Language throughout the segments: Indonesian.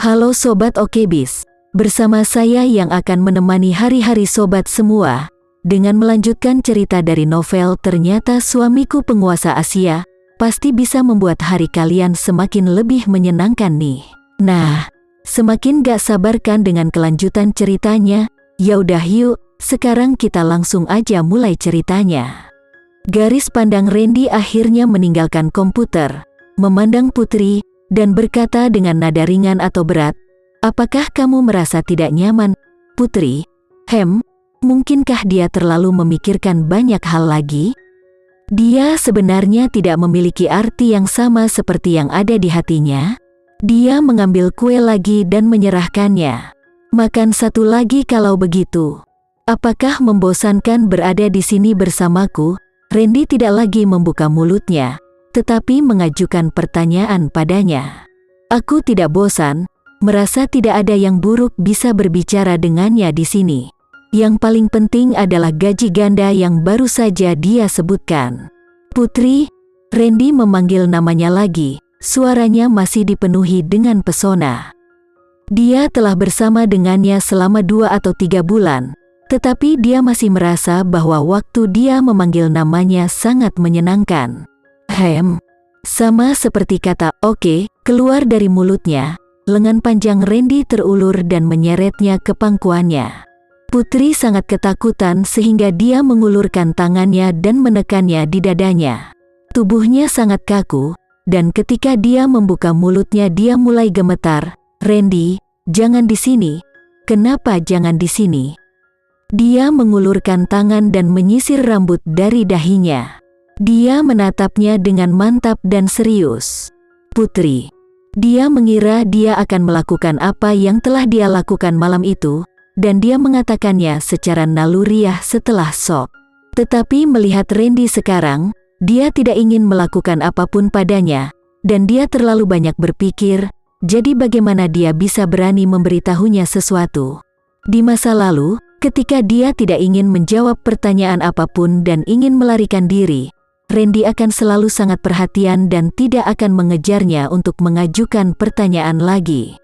Halo Sobat Okebis, bersama saya yang akan menemani hari-hari Sobat semua, dengan melanjutkan cerita dari novel Ternyata Suamiku Penguasa Asia, pasti bisa membuat hari kalian semakin lebih menyenangkan nih. Nah, semakin gak sabarkan dengan kelanjutan ceritanya, yaudah yuk, sekarang kita langsung aja mulai ceritanya. Garis pandang Randy akhirnya meninggalkan komputer, memandang Putri, dan berkata dengan nada ringan atau berat, "Apakah kamu merasa tidak nyaman, Putri? Mungkinkah dia terlalu memikirkan banyak hal lagi? Dia sebenarnya tidak memiliki arti yang sama seperti yang ada di hatinya." Dia mengambil kue lagi dan menyerahkannya. "Makan satu lagi kalau begitu. Apakah membosankan berada di sini bersamaku?" Randy tidak lagi membuka mulutnya, tetapi mengajukan pertanyaan padanya. "Aku tidak bosan, merasa tidak ada yang buruk bisa berbicara dengannya di sini. Yang paling penting adalah gaji ganda yang baru saja dia sebutkan." "Putri," Randy memanggil namanya lagi, suaranya masih dipenuhi dengan pesona. Dia telah bersama dengannya selama 2 atau 3 bulan, tetapi dia masih merasa bahwa waktu dia memanggil namanya sangat menyenangkan. Sama seperti kata "oke" keluar dari mulutnya, lengan panjang Randy terulur dan menyeretnya ke pangkuannya. Putri sangat ketakutan sehingga dia mengulurkan tangannya dan menekannya di dadanya. Tubuhnya sangat kaku, dan ketika dia membuka mulutnya dia mulai gemetar. "Randy, jangan di sini. Kenapa jangan di sini?" Dia mengulurkan tangan dan menyisir rambut dari dahinya. Dia menatapnya dengan mantap dan serius. "Putri." Dia mengira dia akan melakukan apa yang telah dia lakukan malam itu, dan dia mengatakannya secara naluriah setelah shock. Tetapi melihat Randy sekarang, dia tidak ingin melakukan apapun padanya, dan dia terlalu banyak berpikir, jadi bagaimana dia bisa berani memberitahunya sesuatu. Di masa lalu, ketika dia tidak ingin menjawab pertanyaan apapun dan ingin melarikan diri, Randy akan selalu sangat perhatian dan tidak akan mengejarnya untuk mengajukan pertanyaan lagi.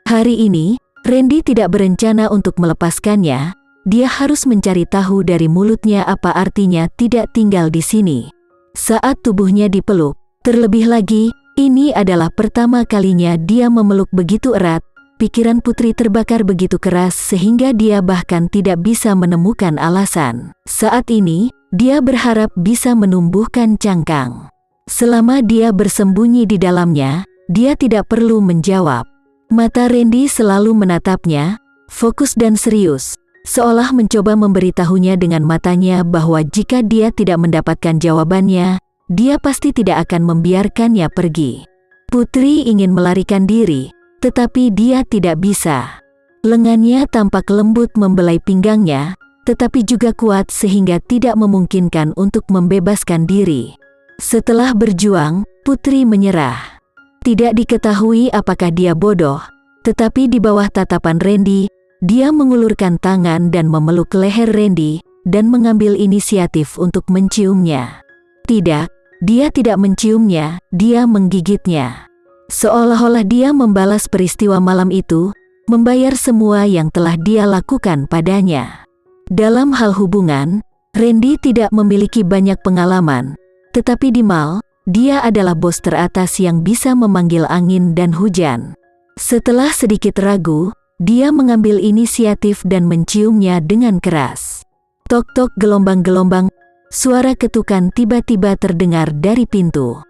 Hari ini, Randy tidak berencana untuk melepaskannya. Dia harus mencari tahu dari mulutnya apa artinya tidak tinggal di sini. Saat tubuhnya dipeluk, terlebih lagi, ini adalah pertama kalinya dia memeluk begitu erat. Pikiran Putri terbakar begitu keras sehingga dia bahkan tidak bisa menemukan alasan. Saat ini, dia berharap bisa menumbuhkan cangkang. Selama dia bersembunyi di dalamnya, dia tidak perlu menjawab. Mata Randy selalu menatapnya, fokus dan serius, seolah mencoba memberitahunya dengan matanya bahwa jika dia tidak mendapatkan jawabannya, dia pasti tidak akan membiarkannya pergi. Putri ingin melarikan diri, tetapi dia tidak bisa. Lengannya tampak lembut membelai pinggangnya, tetapi juga kuat sehingga tidak memungkinkan untuk membebaskan diri. Setelah berjuang, Putri menyerah. Tidak diketahui apakah dia bodoh, tetapi di bawah tatapan Randy, dia mengulurkan tangan dan memeluk leher Randy, dan mengambil inisiatif untuk menciumnya. Tidak, dia tidak menciumnya, dia menggigitnya. Seolah-olah dia membalas peristiwa malam itu, membayar semua yang telah dia lakukan padanya. Dalam hal hubungan, Randy tidak memiliki banyak pengalaman, tetapi di Mal, dia adalah bos teratas yang bisa memanggil angin dan hujan. Setelah sedikit ragu, dia mengambil inisiatif dan menciumnya dengan keras. Tok-tok gelombang-gelombang, suara ketukan tiba-tiba terdengar dari pintu.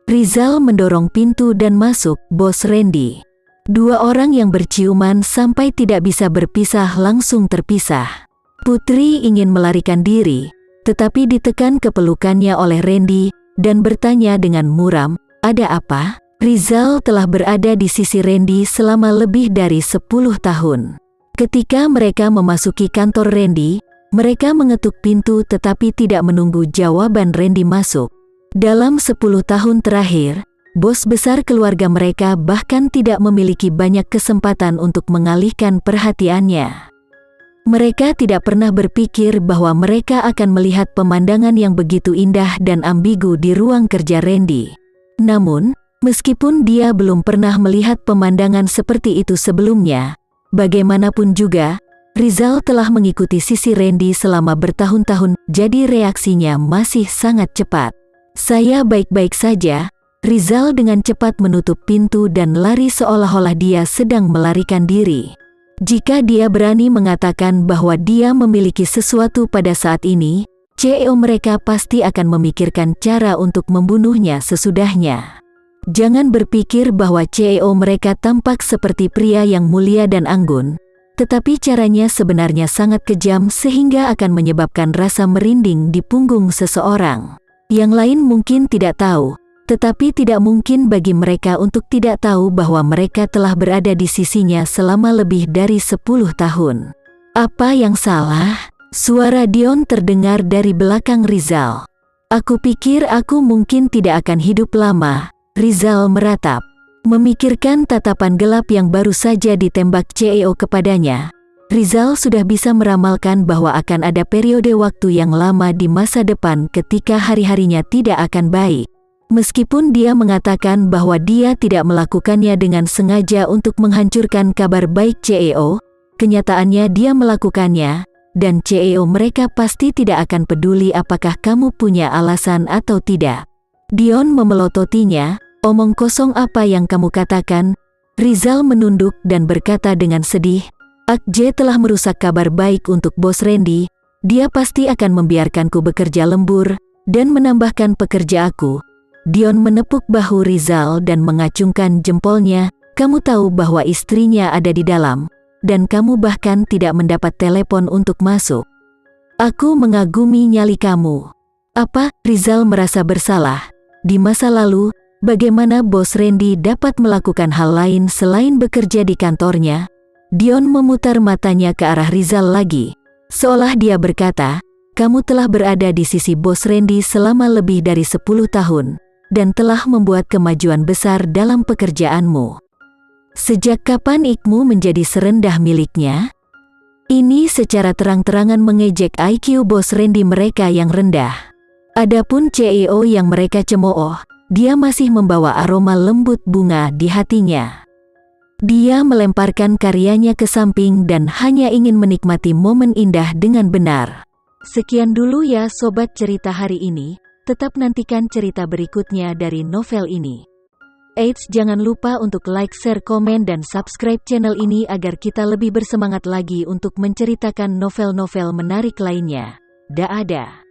Rizal mendorong pintu dan masuk. Bos Randy. 2 orang yang berciuman sampai tidak bisa berpisah langsung terpisah. Putri ingin melarikan diri, tetapi ditekan kepelukannya oleh Randy, dan bertanya dengan muram, "Ada apa?" Rizal telah berada di sisi Randy selama lebih dari 10 tahun. Ketika mereka memasuki kantor Randy, mereka mengetuk pintu tetapi tidak menunggu jawaban Randy masuk. Dalam 10 tahun terakhir, bos besar keluarga mereka bahkan tidak memiliki banyak kesempatan untuk mengalihkan perhatiannya. Mereka tidak pernah berpikir bahwa mereka akan melihat pemandangan yang begitu indah dan ambigu di ruang kerja Randy. Namun, Meskipun dia belum pernah melihat pemandangan seperti itu sebelumnya, bagaimanapun juga, Rizal telah mengikuti sisi Randy selama bertahun-tahun, jadi reaksinya masih sangat cepat. "Saya baik-baik saja." Rizal dengan cepat menutup pintu dan lari seolah-olah dia sedang melarikan diri. Jika dia berani mengatakan bahwa dia memiliki sesuatu pada saat ini, CEO mereka pasti akan memikirkan cara untuk membunuhnya sesudahnya. Jangan berpikir bahwa CEO mereka tampak seperti pria yang mulia dan anggun, tetapi caranya sebenarnya sangat kejam sehingga akan menyebabkan rasa merinding di punggung seseorang. Yang lain mungkin tidak tahu, tetapi tidak mungkin bagi mereka untuk tidak tahu bahwa mereka telah berada di sisinya selama lebih dari 10 tahun. "Apa yang salah?" Suara Dion terdengar dari belakang Rizal. "Aku pikir aku mungkin tidak akan hidup lama." Rizal meratap. Memikirkan tatapan gelap yang baru saja ditembak CEO kepadanya, Rizal sudah bisa meramalkan bahwa akan ada periode waktu yang lama di masa depan ketika hari-harinya tidak akan baik. Meskipun dia mengatakan bahwa dia tidak melakukannya dengan sengaja untuk menghancurkan kabar baik CEO, kenyataannya dia melakukannya, dan CEO mereka pasti tidak akan peduli apakah kamu punya alasan atau tidak. Dion memelototinya. "Omong kosong apa yang kamu katakan?" Rizal menunduk dan berkata dengan sedih, "Akje telah merusak kabar baik untuk bos Randy. Dia pasti akan membiarkanku bekerja lembur, dan menambahkan pekerja aku." Dion menepuk bahu Rizal dan mengacungkan jempolnya. "Kamu tahu bahwa istrinya ada di dalam, dan kamu bahkan tidak mendapat telepon untuk masuk. Aku mengagumi nyali kamu." "Apa?" Rizal merasa bersalah. Di masa lalu, bagaimana bos Randy dapat melakukan hal lain selain bekerja di kantornya? Dion memutar matanya ke arah Rizal lagi, seolah dia berkata, "Kamu telah berada di sisi bos Randy selama lebih dari 10 tahun, dan telah membuat kemajuan besar dalam pekerjaanmu. Sejak kapan IQ-mu menjadi serendah miliknya?" Ini secara terang-terangan mengejek IQ bos Randy mereka yang rendah. Adapun CEO yang mereka cemooh, dia masih membawa aroma lembut bunga di hatinya. Dia melemparkan karyanya ke samping dan hanya ingin menikmati momen indah dengan benar. Sekian dulu ya sobat cerita hari ini, tetap nantikan cerita berikutnya dari novel ini. Eits, jangan lupa untuk like, share, komen, dan subscribe channel ini agar kita lebih bersemangat lagi untuk menceritakan novel-novel menarik lainnya. Dah ada.